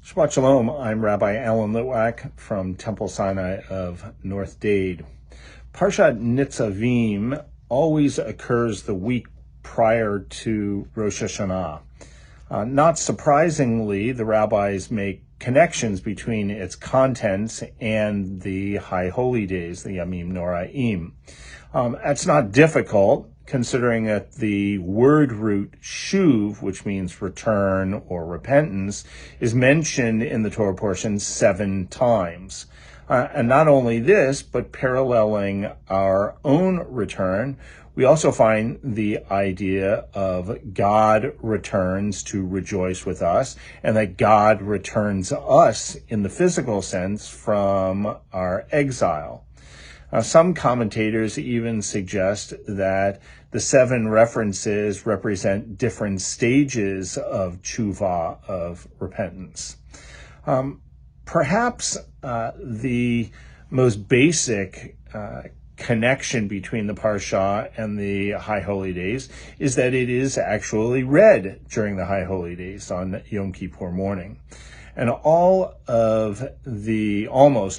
Shabbat Shalom, I'm Rabbi Alan Litwak from Temple Sinai of North Dade. Parashat Nitzavim always occurs the week prior to Rosh Hashanah. Not surprisingly, the rabbis make connections between its contents and the High Holy Days, the Yamim Noraim. That's not difficult, considering that the word root shuv, which means return or repentance, is mentioned in the Torah portion 7 times. And not only this, but paralleling our own return, we also find the idea of God returns to rejoice with us, and that God returns us in the physical sense from our exile. Some commentators even suggest that the 7 references represent different stages of tshuva, of repentance. Perhaps the most basic connection between the Parsha and the High Holy Days is that it is actually read during the High Holy Days on Yom Kippur morning. And almost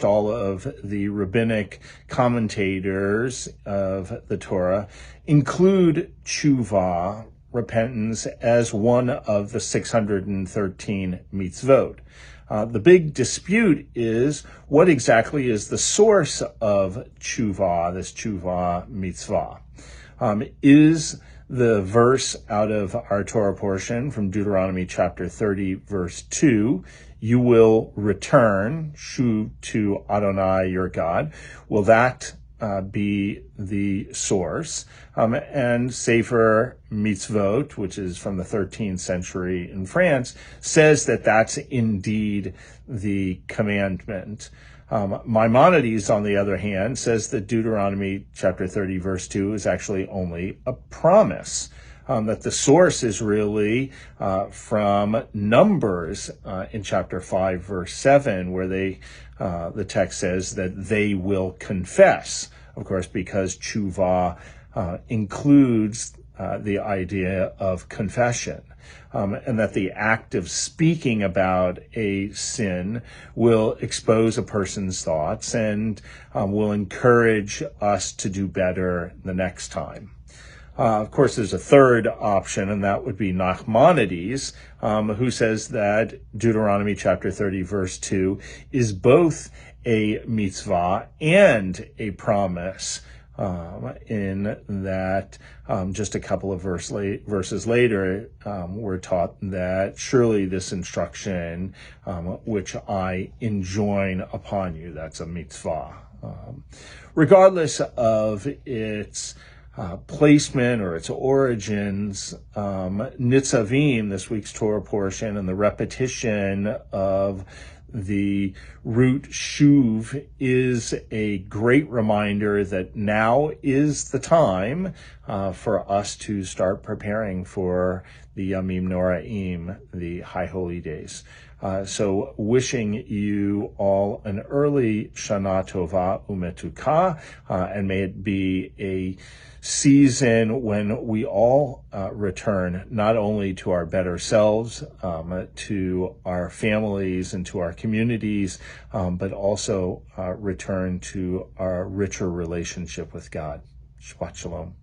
all of the rabbinic commentators of the Torah include tshuva, repentance, as one of the 613 mitzvot. The big dispute is what exactly is the source of tshuva, this tshuva mitzvah. Is the verse out of our Torah portion from Deuteronomy chapter 30, verse 2, you will return, shuv, to Adonai your God. Will that be the source? And Sefer Mitzvot, which is from the 13th century in France, says that that's indeed the commandment. Maimonides, on the other hand, says that Deuteronomy chapter 30, verse 2 is actually only a promise, that the source is really from Numbers in chapter 5, verse 7, where the text says that they will confess, of course, because tshuva includes the idea of confession. And that the act of speaking about a sin will expose a person's thoughts and will encourage us to do better the next time. Of course, there's a third option, and that would be Nachmanides, who says that Deuteronomy chapter 30, verse 2 is both a mitzvah and a promise, in that just a couple of verses later, we're taught that surely this instruction, which I enjoin upon you, that's a mitzvah. Regardless of its placement or its origins, Nitzavim, this week's Torah portion, and the repetition of the root shuv is a great reminder that now is the time for us to start preparing for the Yamim Noraim, the High Holy Days. So wishing you all an early Shana Tova Umetuka, and may it be a season when we all return not only to our better selves, to our families and to our communities, but also return to our richer relationship with God. Shabbat Shalom.